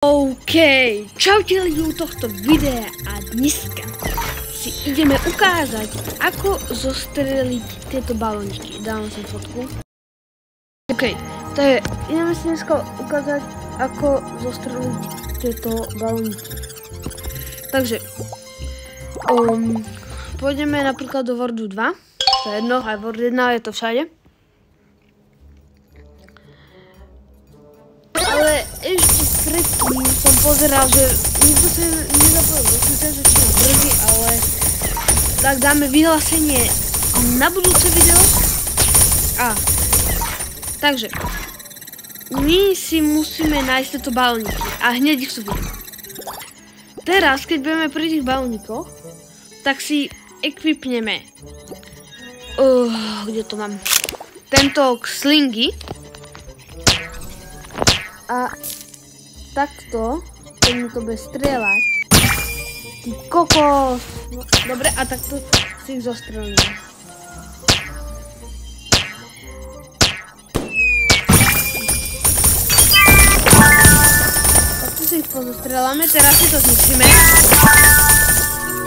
OK, čaute lidi u tohto videa a dneska si ideme ukázať, ako zostreliť tieto balóniky. Dávam si fotku. OK, ideme si dneska ukázať, ako zostreliť tieto balóniky. Takže, pôjdeme napríklad do Wordu 2. To je jedno, aj Word 1, je to všade. Ale ešte predtým som pozeral, že nikto sa nezapojil do súťaže, čo je brzy, ale tak dáme vyhlásenie na budúce video. Takže my si musíme nájsť tieto balóniky a hneď ich sú vidieť. Teraz, keď budeme pri tých balónikoch, tak si ekvipneme kde to mám? Tento slingy. A takto, keď mi to bude strieľať. Ty kokos! No, dobre, a takto si ich zostrelíme. Takto si ich pozostrelame, teraz si to zničíme.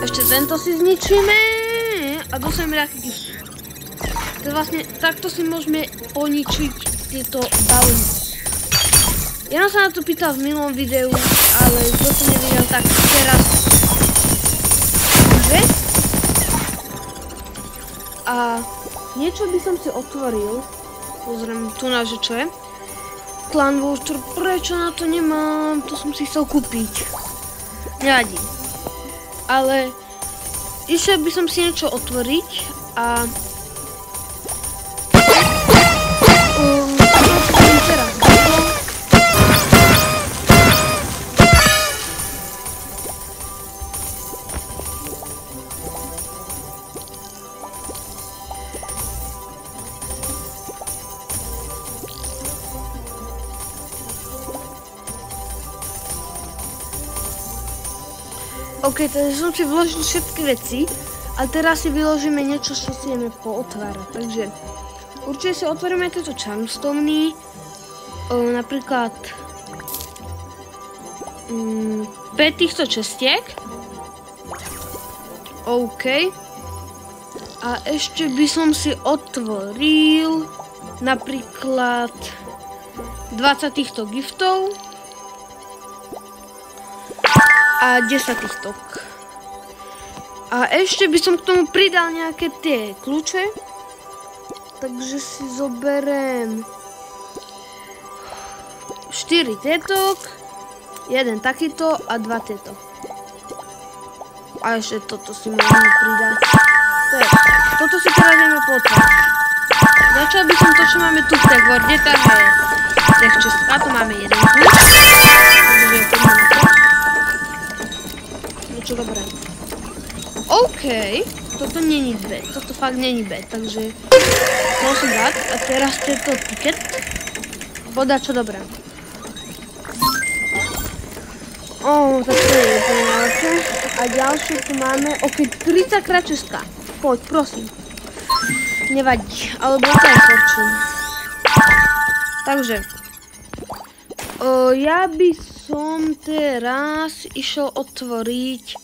Ešte tento si zničíme. A dostaneme nejaký gift. To je vlastne, takto si môžeme poničiť tieto balóniky. Ja som sa na to pýtal v minulom videu, ale kto to nevidel, tak teraz. A niečo by som si otvoril. Pozriem tu na, že čo je. Clan Voucher, prečo na to nemám? To som si chcel kúpiť. Nevadí. Ale išiel by som si niečo otvoriť a OK, takže som si vložil všetky veci a teraz si vyložíme niečo, čo si ideme pootvárať. Takže určite si otvoríme tieto charmstony, napríklad 5 týchto čestiek. OK. A ešte by som si otvoril napríklad 20 týchto giftov. A 10 týchto. A ešte by som k tomu pridal nejaké tie kľúče. Takže si zoberiem 4 tietok, 1 takýto a 2 tieto. A ešte toto si môžeme pridať. Toto si teraz ideme potvárať. Začal by som to, čo máme tu v tej Worde, takže tých čestka, to máme jeden kľúč. Takže poďme na to. Čo dobré. OK, toto není bad, toto fakt není bad, takže to musím dať a teraz tento ticket podať čo dobré. Tak to je úplne najlepšie. A ďalšie tu máme, OK, 30 krát česká. Poď, prosím. Nevadí, alebo to je fortune. Takže ja by som teraz išiel otvoriť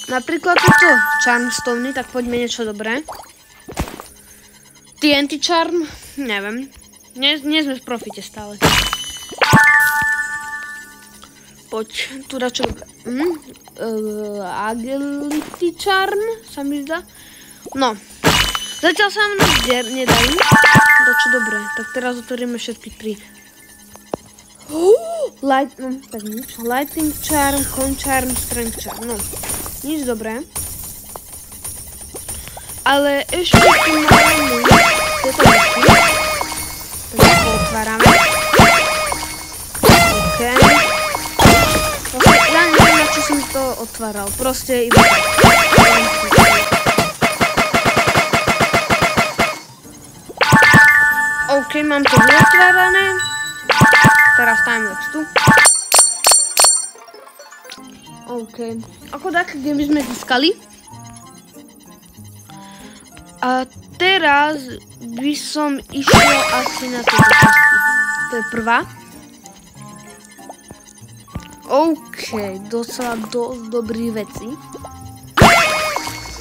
napríklad toto charmstony, tak poďme niečo dobré. TNT charm, neviem. Nie sme v profite stále. Poď, tu dá čo dobré. Agility charm, sa mi zdá. No, zatiaľ sa nám nedajú. Dá čo dobré, tak teraz otvoríme všetky 3. Lighting charm, con charm, strength charm, no, nič dobré. Ale ešte tu máme tieto veci. Takže to otvárame. OK. Ja neviem, na čo som to otváral, proste iba tak. OK, mám to vyotvárané. Teraz timelapse tu. OK. Ako tak, kde by sme získali. A teraz by som išiel asi na tieto časti. To je prvá. OK, docela dosť dobrý veci.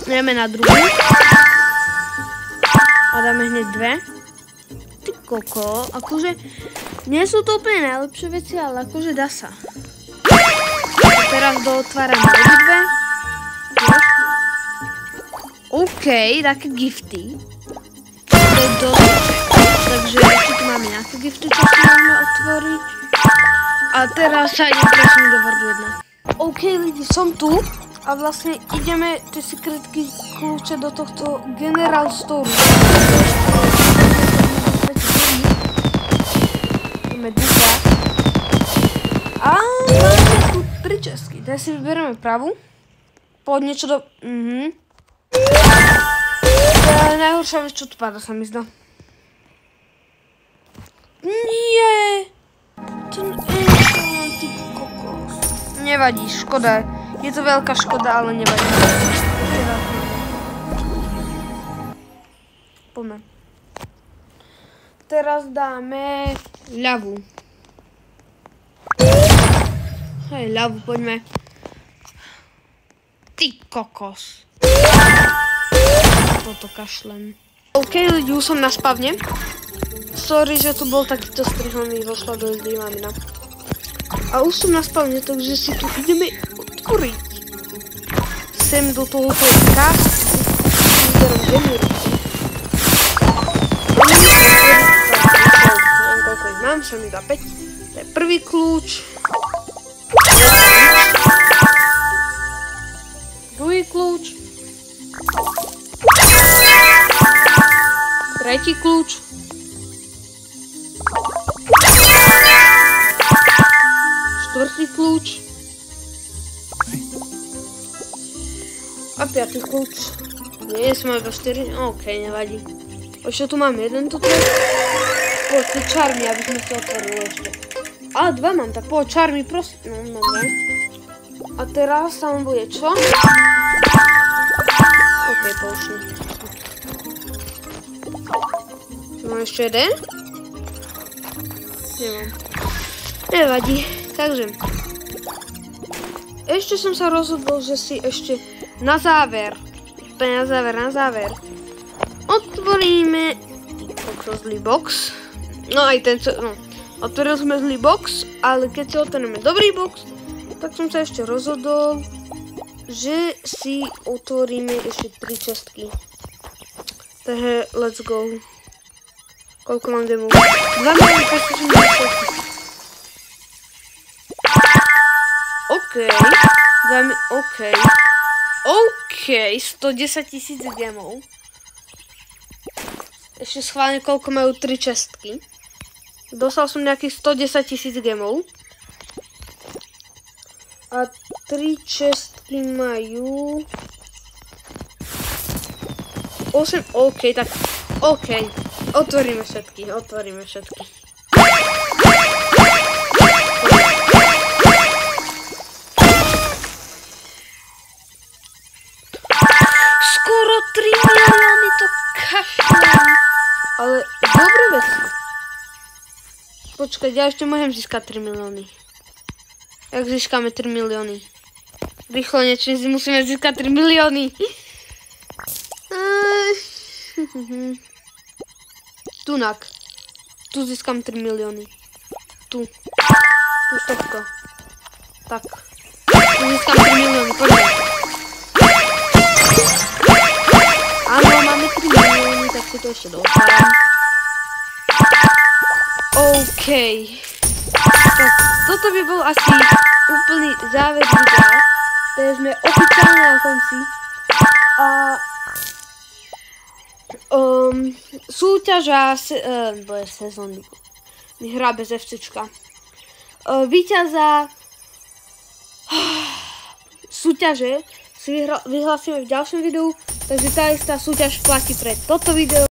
Ideme na druhú. A dáme hneď dve. Ty koko, akože nie sú to úplne najlepšie veci, ale akože dá sa. A teraz dootvárame obidve. OK, také gifty. To je dosť. Takže ešte tu máme nejaké gifty, čo si môžeme otvoriť. A teraz sa idem presunúť do World 1. OK, lidi, som tu. A vlastne ideme tie sekretky kľúče do tohto General Store. Ideme dýchať. A máme tu 3 česky. Teraz si vyberieme pravú. Poď niečo do... To je najhoršia vec, čo tu páda, sa mi zdá. Nie! Ten ty kokos. Nevadí, škoda. Je to veľká škoda, ale nevadí. Poďme. Teraz dáme ľavú. Hej, ľavú, poďme. Ty kokos. Toto kašlem. OK, ľudí, už som na spavne. Sorry, že tu bol takýto strihaný, vošla do SD mamina. A už som na spavne, takže si tu ideme otvoriť. Sem do tohoto krásky. Koľko ich mám, sa mi dá 5. To je prvý kľúč. Druhý kľúč. Tretí kľúč. Štvrtý kľúč. A piatý kľúč. Nie, sme iba 4. OK, nevadí. Ešte tu mám jeden toto. Poď, tie čarmy, aby sme si otvorili ešte. A 2 mám, tak poď, čarmy, prosím. No, dobre. A teraz tam bude čo? OK, poušli. Mám ešte jeden? Nemám. Nevadí. Takže. Ešte som sa rozhodol, že si ešte na záver. Na záver. Otvoríme zlý box. No aj ten, no. Otvorili sme zlý box, ale keď si otvoríme dobrý box, tak som sa ešte rozhodol, že si otvoríme ešte 3 čestky. Takže let's go. Koľko mám demo? 2 milióny 560 000. OK. OK, 110 000 gemov. Ešte schválne, koľko majú 3 čestky. Dostal som nejakých 110 000 gemov. A 3 čestky majú... 8, OK, tak... OK. Otvoríme všetky. Skoro 3 milióny, to kašlem. Ale dobré veci. Počkaj, ja ešte môžem získať 3 milióny. Jak získame 3 milióny? Rýchlo niečo, musíme získať 3 milióny. Tunak. Tu získam 3 milióny. Tu z tohto. Tak. Tu získam 3 milióny, poďme. Áno, máme 3 milióny, tak si to ešte dootváram. OK. Tak, toto by bol asi úplný záver videa. Takže sme oficiálne na konci. A súťaža sezóny. Hra bez FCčka. Víťaza súťaže si vyhlásime v ďalšom videu. Takže tá istá súťaž platí pre toto video.